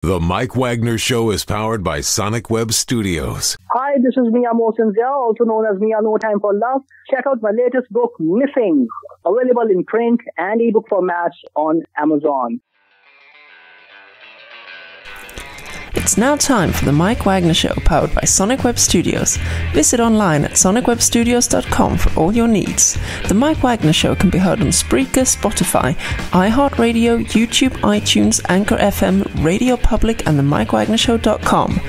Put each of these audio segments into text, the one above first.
The Mike Wagner Show is powered by Sonic Web Studios. Hi, this is Mia Mosinzia, also known as Mia No Time for Love. Check out my latest book, Missing, available in print and ebook formats on Amazon. It's now time for the Mike Wagner Show, powered by Sonic Web Studios. Visit online at sonicwebstudios.com for all your needs. The Mike Wagner Show can be heard on Spreaker, Spotify, iHeartradio, YouTube, iTunes, Anchor FM, Radio Public, and themikewagnershow.com.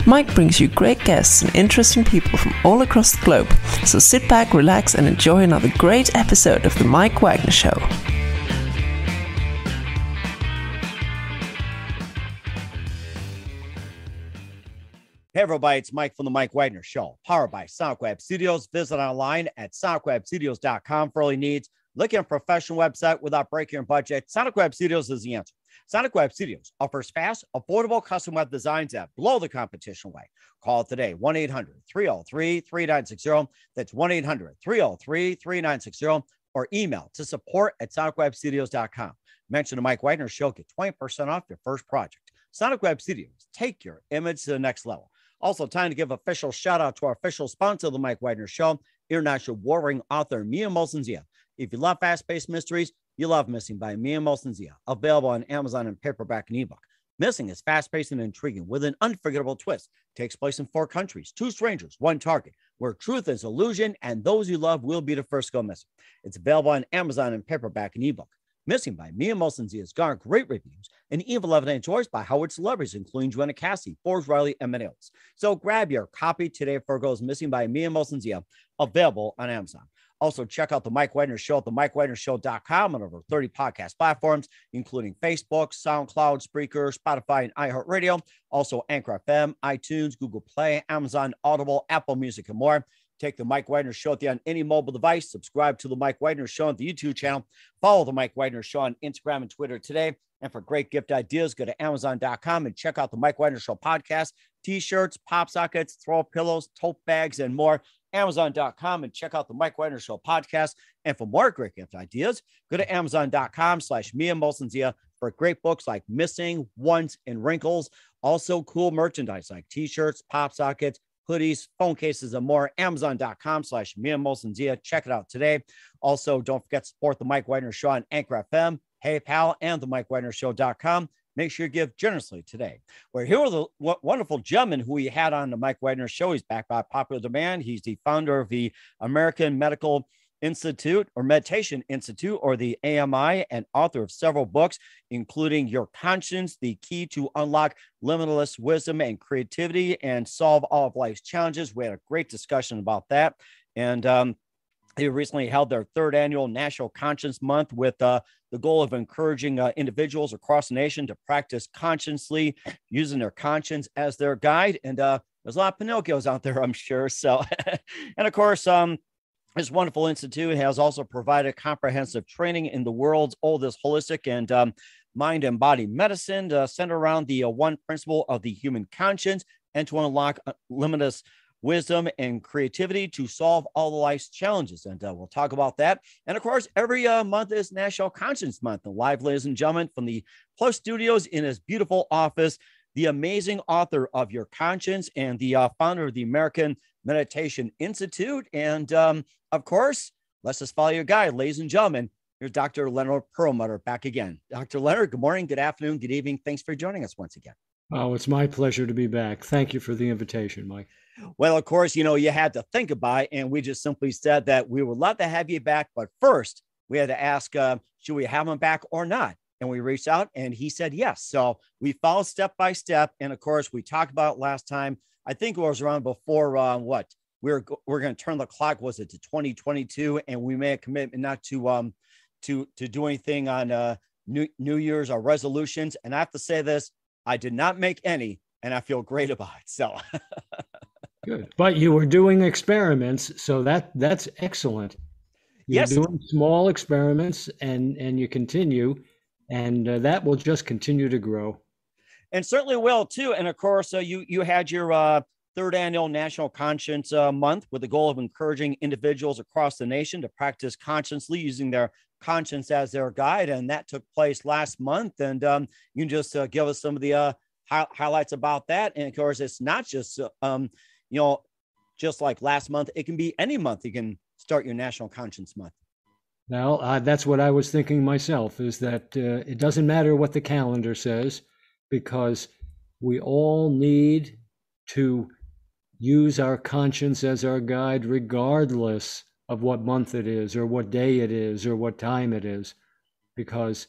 Mike brings you great guests and interesting people from all across the globe. So sit back, relax, and enjoy another great episode of the Mike Wagner Show. Hey everybody, it's Mike from the Mike Wagner Show, powered by Sonic Web Studios. Visit online at sonicwebstudios.com for all your needs. Look at a professional website without breaking your budget. Sonic Web Studios is the answer. Sonic Web Studios offers fast, affordable custom web designs that blow the competition away. Call today, 1-800-303-3960. That's 1-800-303-3960. Or email to support@sonicwebstudios.com. Mention the Mike Wagner Show, get 20% off your first project. Sonic Web Studios, take your image to the next level. Also, time to give official shout out to our official sponsor of the Mike Wagner Show, international warring author Mia Mosinzia. If you love fast-paced mysteries, you love Missing by Mia Mosinzia, available on Amazon in paperback and ebook. Missing is fast-paced and intriguing with an unforgettable twist. Takes place in 4 countries, 2 strangers, 1 target, where truth is illusion and those you love will be the first to go missing. It's available on Amazon in paperback and ebook. Missing by Mia Mosinzia has garnered great reviews and even loved and enjoyed by Howard celebrities, including Joanna Cassie, Forbes Riley, and many others. So grab your copy today for it goes Missing by Mia Mosinzia, available on Amazon. Also, check out the Mike Wagner Show at themikewagnershow.com on over 30 podcast platforms, including Facebook, SoundCloud, Spreaker, Spotify, and iHeartradio. Also, Anchor FM, iTunes, Google Play, Amazon, Audible, Apple Music, and more. Take the Mike Wagner Show on any mobile device. Subscribe to the Mike Wagner Show on the YouTube channel. Follow the Mike Wagner Show on Instagram and Twitter today. And for great gift ideas, go to Amazon.com and check out the Mike Wagner Show podcast, T-shirts, pop sockets, throw pillows, tote bags, and more. Amazon.com and check out the Mike Wagner Show podcast. And for more great gift ideas, go to Amazon.com/Mia Mosinzia for great books like Missing, Once, and Wrinkles. Also cool merchandise like T-shirts, pop sockets, hoodies, phone cases, and more. Amazon.com/Mia Mosinzia. Check it out today. Also, don't forget to support the Mike Wagner Show on Anchor FM, PayPal, and the MikeWagnerShow.com. Make sure you give generously today. We're here with a wonderful gentleman who we had on the Mike Wagner Show. He's back by popular demand. He's the founder of the American Medical Institute or Meditation Institute, or the AMI, and author of several books, including Your Conscience, The Key to Unlock Limitless Wisdom and Creativity and Solve All of Life's Challenges. We had a great discussion about that. And they recently held their 3rd annual National Conscious Month with the goal of encouraging individuals across the nation to practice consciously, using their conscience as their guide. And there's a lot of Pinocchios out there, I'm sure. So, and of course, this wonderful institute has also provided comprehensive training in the world's oldest holistic and mind and body medicine centered around the one principle of the human conscience, and to unlock limitless wisdom and creativity to solve all the life's challenges. And we'll talk about that. And of course, every month is National Conscious Month. And live, ladies and gentlemen, from the Plus Studios in his beautiful office, the amazing author of Your Conscience and the founder of the American Meditation Institute. And of course, let's just follow your guide, ladies and gentlemen. Here's Dr. Leonard Perlmutter back again. Dr. Leonard, good morning, good afternoon, good evening. Thanks for joining us once again. Oh, it's my pleasure to be back. Thank you for the invitation, Mike. Well, of course, you had to think about it, and we just simply said that we would love to have you back. But first, we had to ask, should we have him back or not? And we reached out and he said yes. So we followed step by step. And of course, we talked about last time, I think it was around before we're going to turn the clock, was it to 2022? And we made a commitment not to do anything on New Year's or resolutions. And I have to say this, I did not make any, and I feel great about it. So good. But you were doing experiments, so that's excellent. You're doing small experiments, and you continue, and that will just continue to grow. And certainly will too. And of course, you had your third annual National Conscience Month with the goal of encouraging individuals across the nation to practice consciously, using their conscience as their guide. And that took place last month. And you can just give us some of the highlights about that. And of course, it's not just, just like last month, it can be any month you can start your National Conscience Month. Well, that's what I was thinking myself, is that it doesn't matter what the calendar says, because we all need to use our conscience as our guide, regardless of what month it is, or what day it is, or what time it is, because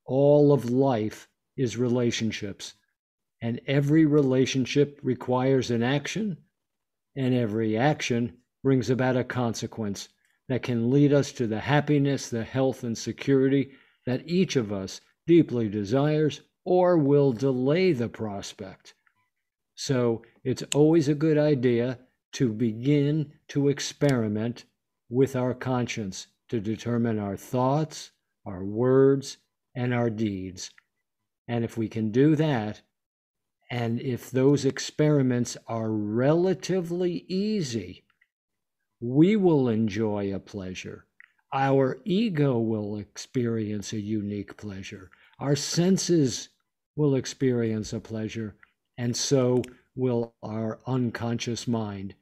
all of life is relationships, and every relationship requires an action, and every action brings about a consequence that can lead us to the happiness, the health, and security that each of us deeply desires, or will delay the prospect. So it's always a good idea to begin to experiment with our conscience to determine our thoughts, our words, and our deeds. And if we can do that, and if those experiments are relatively easy, we will enjoy a pleasure. Our ego will experience a unique pleasure. Our senses will experience a pleasure, and so will our unconscious mind.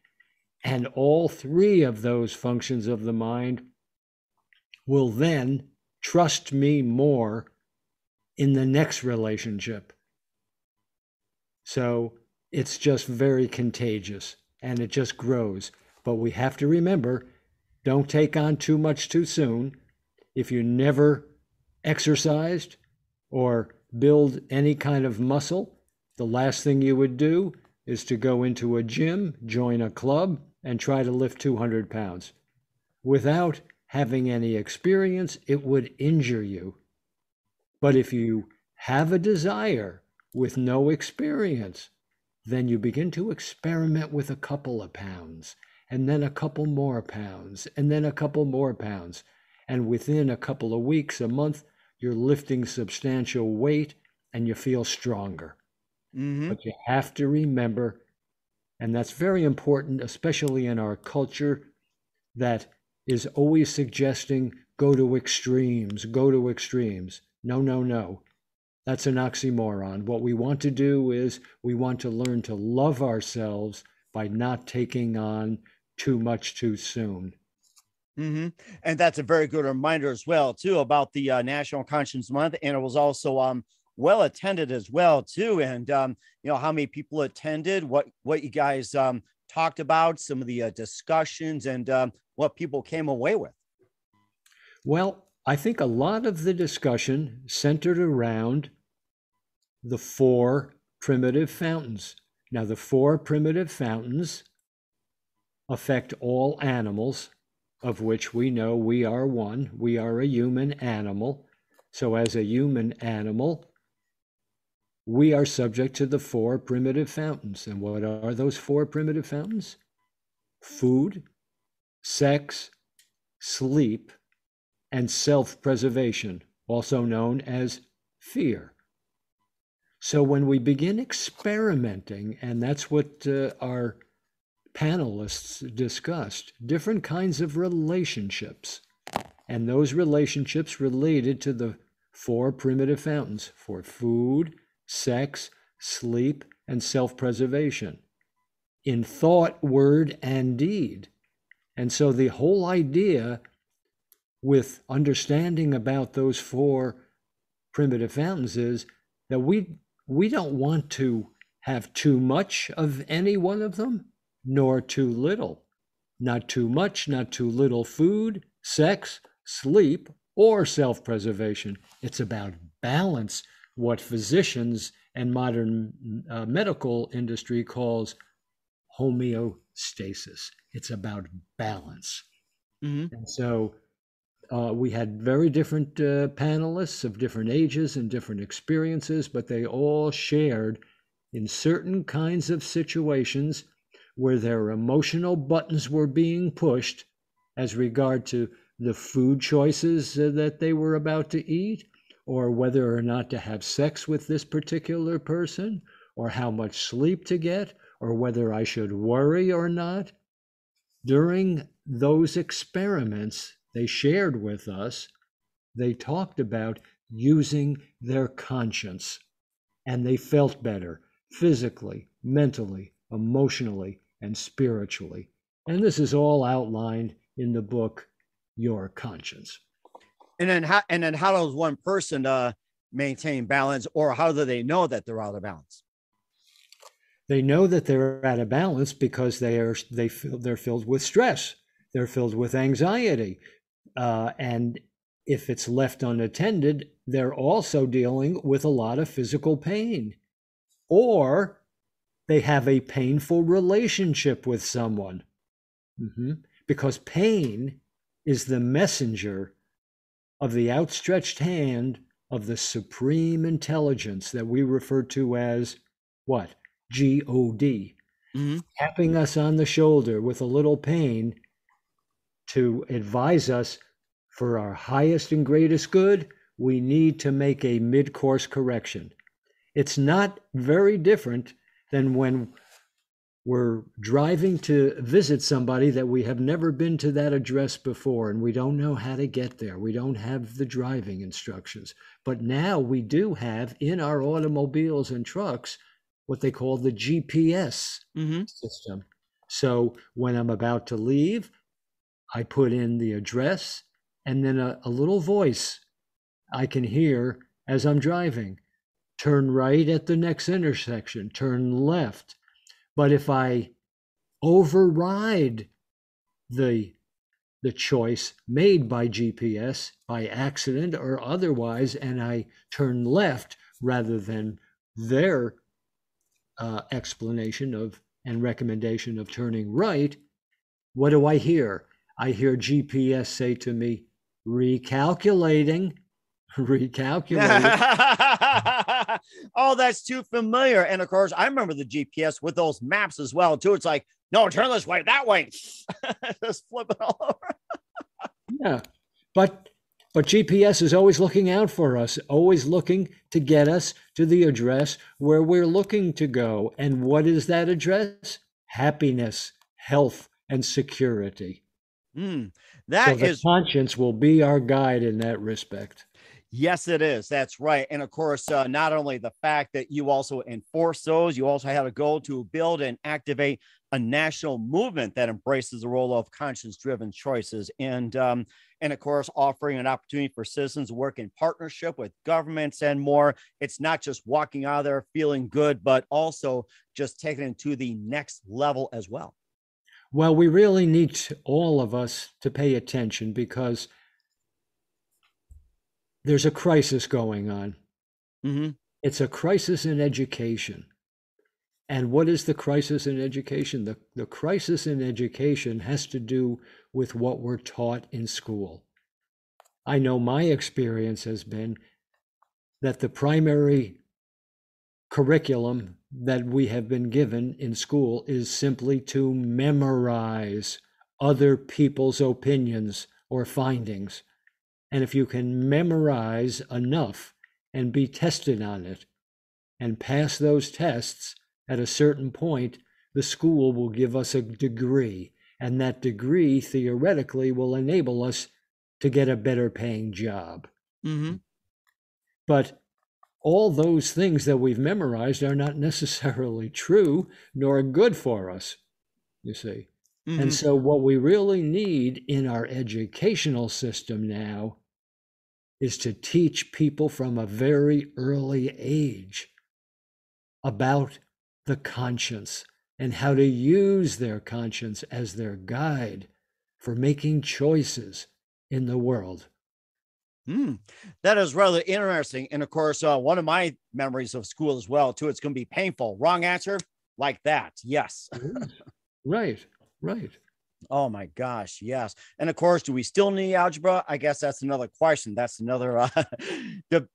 And all three of those functions of the mind will then trust me more in the next relationship. So it's just very contagious, and it just grows. But we have to remember, don't take on too much too soon. If you never exercised or build any kind of muscle, the last thing you would do is to go into a gym, join a club, and try to lift 200 pounds. Without having any experience, it would injure you. But if you have a desire with no experience, then you begin to experiment with a couple of pounds, and then a couple more pounds, and then a couple more pounds. And within a couple of weeks, a month, you're lifting substantial weight and you feel stronger. Mm-hmm. But you have to remember, and that's very important, especially in our culture that is always suggesting go to extremes, go to extremes. No, no, no. That's an oxymoron. What we want to do is we want to learn to love ourselves by not taking on too much too soon. Mm-hmm. And that's a very good reminder as well, too, about the National Conscience Month. And it was also well attended as well, too. And, how many people attended, what you guys talked about, some of the discussions, and what people came away with. Well, I think a lot of the discussion centered around the 4 primitive fountains. Now, the 4 primitive fountains affect all animals, of which we know we are one. We are a human animal. So as a human animal, we are subject to the 4 primitive fountains. And what are those 4 primitive fountains? Food, sex, sleep, and self-preservation, also known as fear. So when we begin experimenting, and that's what our panelists discussed, different kinds of relationships, and those relationships related to the 4 primitive fountains for food, sex, sleep, and self-preservation in thought, word, and deed. And so the whole idea with understanding about those 4 primitive fountains is that we don't want to have too much of any one of them, nor too little. Not too much, not too little food, sex, sleep, or self-preservation. It's about balance, what physicians and modern medical industry calls homeostasis. It's about balance. Mm-hmm. And so we had very different panelists of different ages and different experiences, but they all shared in certain kinds of situations where their emotional buttons were being pushed as regard to the food choices that they were about to eat, or whether or not to have sex with this particular person, or how much sleep to get, or whether I should worry or not. During those experiments they shared with us, they talked about using their conscience. and they felt better physically, mentally, emotionally, and spiritually. And this is all outlined in the book, Your Conscience. And then how does one person maintain balance, or how do they know that they're out of balance? They know that they're out of balance because they're filled with stress. They're filled with anxiety. And if it's left unattended, they're also dealing with a lot of physical pain. Or they have a painful relationship with someone. Because pain is the messenger of the outstretched hand of the supreme intelligence that we refer to as what? G-O-D. Tapping us on the shoulder with a little pain to advise us for our highest and greatest good, we need to make a mid-course correction. It's not very different than when we're driving to visit somebody that we have never been to that address before, and we don't know how to get there. We don't have the driving instructions. But now we do have in our automobiles and trucks what they call the GPS system. So when I'm about to leave, I put in the address, and then a little voice I can hear as I'm driving. Turn right at the next intersection, turn left. But if I override the choice made by GPS by accident or otherwise, and I turn left rather than their explanation of and recommendation of turning right, what do I hear? I hear GPS say to me, recalculating. Oh, that's too familiar. And of course, I remember the GPS with those maps as well, too. It's like, no, turn this way, that way. Just flip it all over. Yeah. But GPS is always looking out for us, always looking to get us to the address where we're looking to go. And what is that address? Happiness, health, and security. So the conscience will be our guide in that respect. Yes, it is. That's right. And of course, not only the fact that you also enforce those, you also have a goal to build and activate a national movement that embraces the role of conscience-driven choices. And of course, offering an opportunity for citizens to work in partnership with governments and more. It's not just walking out of there feeling good, but also just taking it to the next level as well. Well, we really need all of us to pay attention because there's a crisis going on. It's a crisis in education. And what is the crisis in education? The crisis in education has to do with what we're taught in school. I know my experience has been that the primary curriculum that we have been given in school is simply to memorize other people's opinions or findings. And if you can memorize enough and be tested on it and pass those tests, at a certain point, the school will give us a degree. And that degree theoretically will enable us to get a better paying job. But all those things that we've memorized are not necessarily true nor good for us, you see. And so what we really need in our educational system now is to teach people from a very early age about the conscience and how to use their conscience as their guide for making choices in the world. That is rather interesting. And of course, one of my memories of school as well, too, it's going to be painful. Wrong answer, like that. Yes. Right. Oh my gosh, yes. And of course, do we still need algebra? I guess that's another question. That's another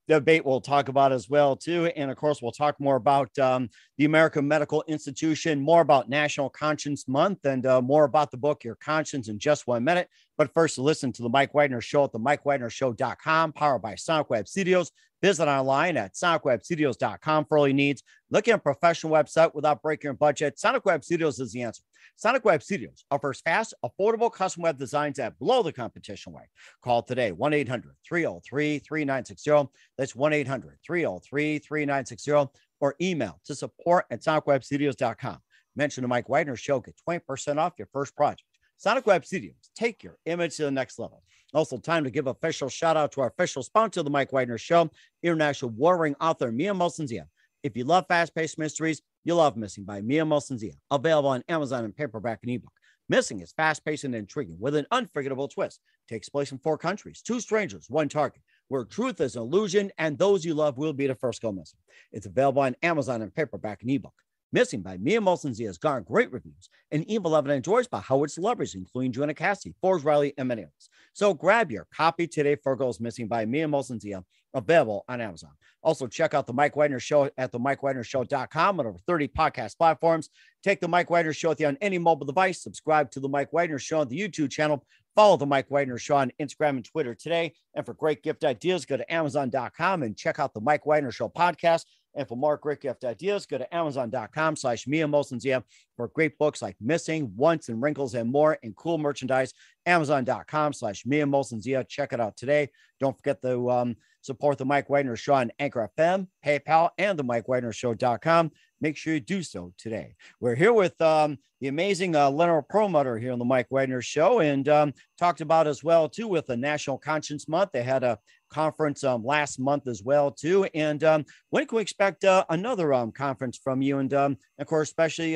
debate we'll talk about as well, too. And of course, we'll talk more about the American Medical Institution, more about National Conscience Month, and more about the book, Your Conscience, in just 1 minute. But first, listen to The Mike Wagner Show at themikewagnershow.com, powered by Sonic Web Studios. Visit online at sonicwebstudios.com for all your needs. Looking at a professional website without breaking your budget? Sonic Web Studios is the answer. Sonic Web Studios offers fast, affordable custom web designs that blow the competition away. Call today, 1-800-303-3960. That's 1-800-303-3960. Or email to support@sonicwebstudios.com. Mention the Mike Wagner Show. Get 20% off your first project. Sonic Web Studios. Take your image to the next level. Also, time to give official shout out to our official sponsor of the Mike Wagner Show, international warring author Mia Mosensia. If you love fast-paced mysteries, you'll love Missing by Mia Mosensia. Available on Amazon in paperback and ebook. Missing is fast-paced and intriguing with an unforgettable twist. Takes place in 4 countries, 2 strangers, 1 target, where truth is an illusion and those you love will be the first go missing. It's available on Amazon in paperback and ebook. Missing by Mia Mosensia has garnered great reviews and even beloved and enjoyed by Howard celebrities, including Joanna Cassidy, Forbes Riley, and many others. So grab your copy today for Goes Missing by Mia Mosensia, available on Amazon. Also, check out The Mike Wagner Show at themikewagnershow.com on over 30 podcast platforms. Take The Mike Wagner Show with you on any mobile device. Subscribe to The Mike Wagner Show on the YouTube channel. Follow The Mike Wagner Show on Instagram and Twitter today. And for great gift ideas, go to Amazon.com and check out The Mike Wagner Show podcast. And for more great gift ideas, go to Amazon.com/Mia Mosensia for great books like Missing, Once, and Wrinkles, and more, and cool merchandise. Amazon.com/Mia Mosensia. Check it out today. Don't forget to support the Mike Wagner Show on Anchor FM, PayPal, and the mikewagnershow.com. Make sure you do so today. We're here with the amazing Leonard Perlmutter here on the Mike Wagner Show, and talked about as well, too, with the National Conscious Month. They had a conference last month as well, too. And when can we expect another conference from you? And of course, especially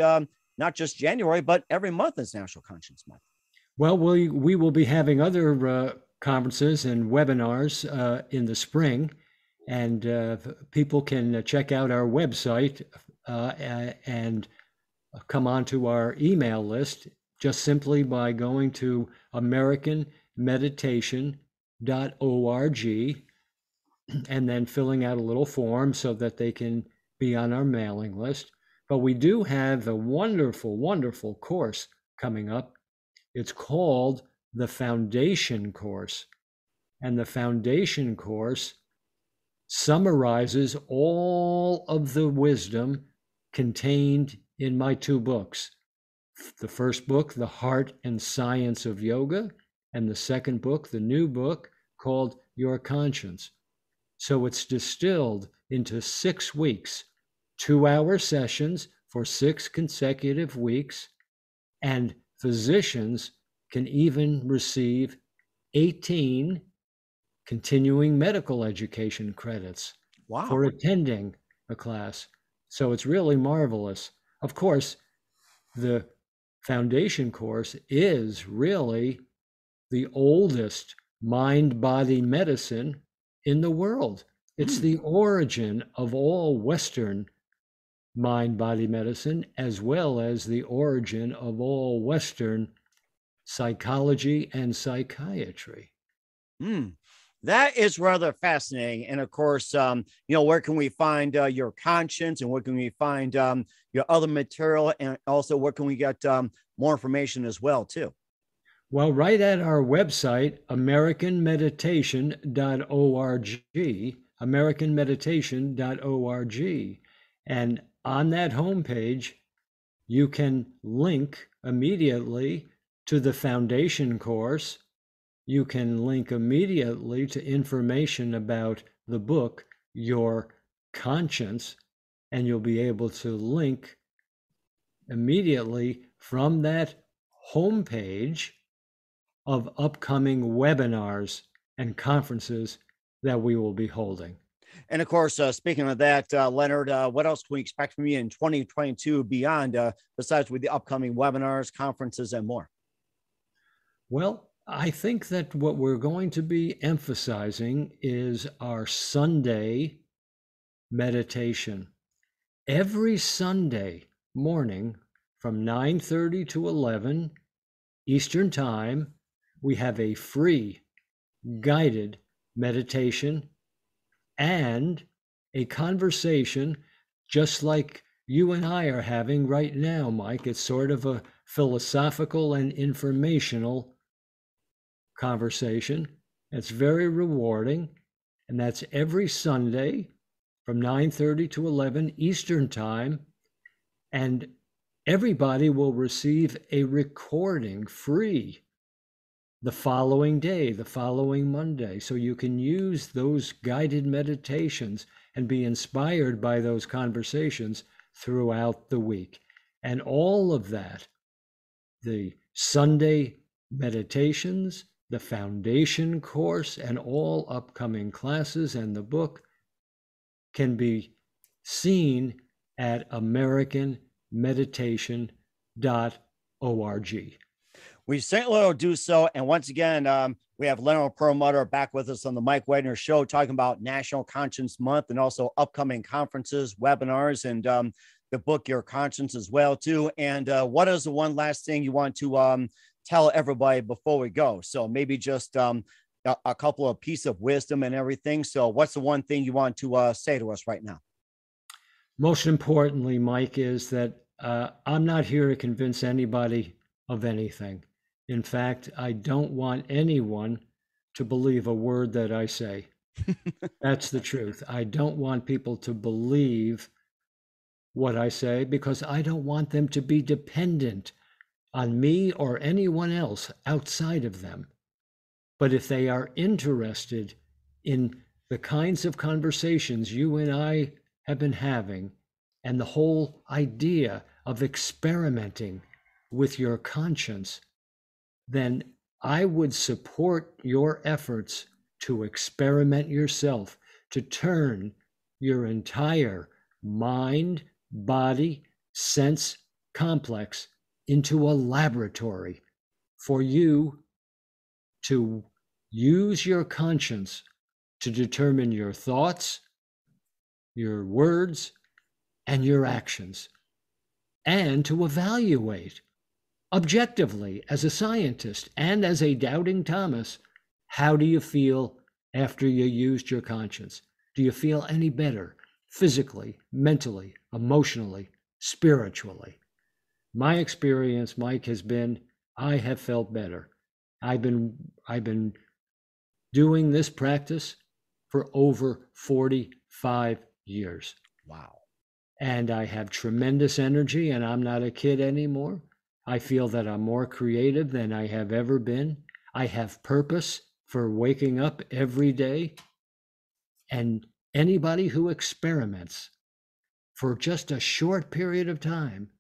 not just January, but every month is National Conscious Month. Well, we will be having other conferences and webinars in the spring, and people can check out our website and come onto our email list just simply by going to americanmeditationinstitute.org and then filling out a little form so that they can be on our mailing list. But we do have a wonderful, wonderful course coming up. It's called the Foundation Course. And the Foundation Course summarizes all of the wisdom contained in my 2 books. The first book, The Heart and Science of Yoga, and the second book, the new book called Your Conscience. So it's distilled into 6 weeks, 2-hour sessions for 6 consecutive weeks, and physicians can even receive 18 continuing medical education credits for attending a class. So it's really marvelous. Of course, the Foundation course is really the oldest mind-body medicine in the world. It's the origin of all Western mind-body medicine, as well as the origin of all Western psychology and psychiatry. That is rather fascinating. And of course, where can we find Your Conscience, and where can we find your other material, and also where can we get more information as well, too? Well, right at our website, americanmeditation.org, americanmeditation.org. And on that homepage, you can link immediately to the Foundation course. You can link immediately to information about the book, Your Conscience, and you'll be able to link immediately from that homepage of upcoming webinars and conferences that we will be holding. And of course, speaking of that, Leonard, what else can we expect from you in 2022 beyond, besides with the upcoming webinars, conferences, and more? Well, I think that what we're going to be emphasizing is our Sunday meditation. Every Sunday morning from 9:30 to 11 Eastern Time, we have a free guided meditation and a conversation just like you and I are having right now, Mike. It's sort of a philosophical and informational conversation. It's very rewarding. And that's every Sunday from 9:30 to 11 Eastern Time. And everybody will receive a recording free the following day, the following Monday. So you can use those guided meditations and be inspired by those conversations throughout the week. And all of that, the Sunday meditations, the foundation course, and all upcoming classes and the book can be seen at americanmeditationinstitute.org. We certainly will do so. And once again, we have Leonard Perlmutter back with us on the Mike Wagner Show, talking about National Conscious Month and also upcoming conferences, webinars, and the book, Your Conscience, as well, too. And what is the one last thing you want to tell everybody before we go? So maybe just a couple of pieces of wisdom and everything. So what's the one thing you want to say to us right now? Most importantly, Mike, is that I'm not here to convince anybody of anything. In fact, I don't want anyone to believe a word that I say. That's the truth. I don't want people to believe what I say because I don't want them to be dependent on me or anyone else outside of them. But if they are interested in the kinds of conversations you and I have been having and the whole idea of experimenting with your conscience, then I would support your efforts to experiment yourself, to turn your entire mind, body, sense complex into a laboratory for you to use your conscience to determine your thoughts, your words, and your actions, and to evaluate objectively as a scientist and as a doubting Thomas, how do you feel after you used your conscience? Do you feel any better physically, mentally, emotionally, spiritually? My experience, Mike, has been I have felt better. I've been doing this practice for over 45 years. Wow. And I have tremendous energy, and I'm not a kid anymore. I feel that I'm more creative than I have ever been. I have purpose for waking up every day. And anybody who experiments for just a short period of time,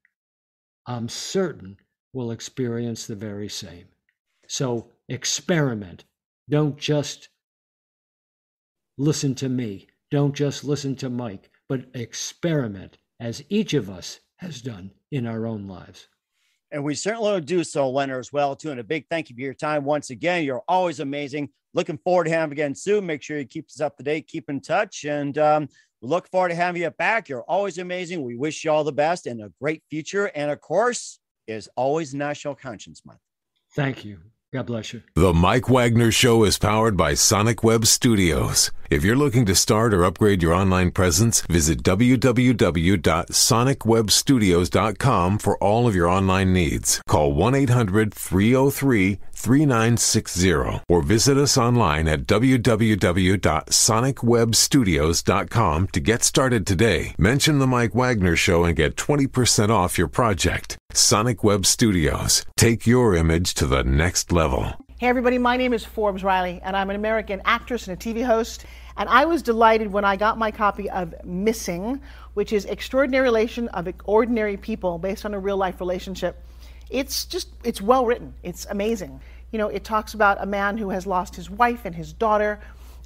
I'm certain will experience the very same. So experiment. Don't just listen to me. Don't just listen to Mike, but experiment as each of us has done in our own lives. And we certainly will do so, Leonard, as well, too. And a big thank you for your time. Once again, you're always amazing. Looking forward to having you again soon. Make sure you keep us up to date, keep in touch. And we look forward to having you back. You're always amazing. We wish you all the best and a great future. And of course, is always National Conscious Month. Thank you. God bless you. The Mike Wagner Show is powered by Sonic Web Studios. If you're looking to start or upgrade your online presence, visit www.sonicwebstudios.com for all of your online needs. Call 1-800-303-3960 or visit us online at www.sonicwebstudios.com to get started today. Mention The Mike Wagner Show and get 20% off your project. Sonic Web Studios. Take your image to the next level. Hey everybody, my name is Forbes Riley and I'm an American actress and a TV host. And I was delighted when I got my copy of Missing, which is Extraordinary Relation of Ordinary People based on a real life relationship. It's well written. It's amazing. You know, it talks about a man who has lost his wife and his daughter,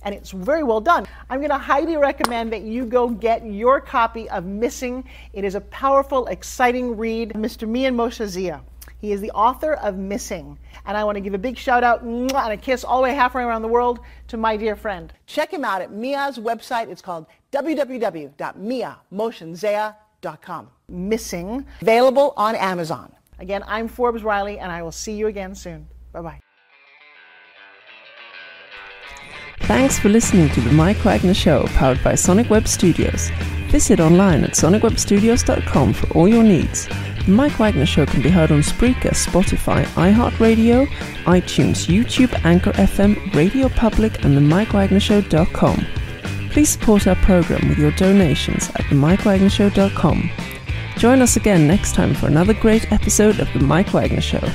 and it's very well done. I'm going to highly recommend that you go get your copy of Missing. It is a powerful, exciting read. Mr. Mian Moshe Zia. He is the author of Missing. And I want to give a big shout out and a kiss all the way halfway around the world to my dear friend. Check him out at Mia's website. It's called www.miamotionzea.com. Missing, available on Amazon. Again, I'm Forbes Riley, and I will see you again soon. Bye-bye. Thanks for listening to The Mike Wagner Show, powered by Sonic Web Studios. Visit online at sonicwebstudios.com for all your needs. The Mike Wagner Show can be heard on Spreaker, Spotify, iHeartRadio, iTunes, YouTube, Anchor FM, Radio Public, and themikewagnershow.com. Please support our program with your donations at themikewagnershow.com. Join us again next time for another great episode of The Mike Wagner Show.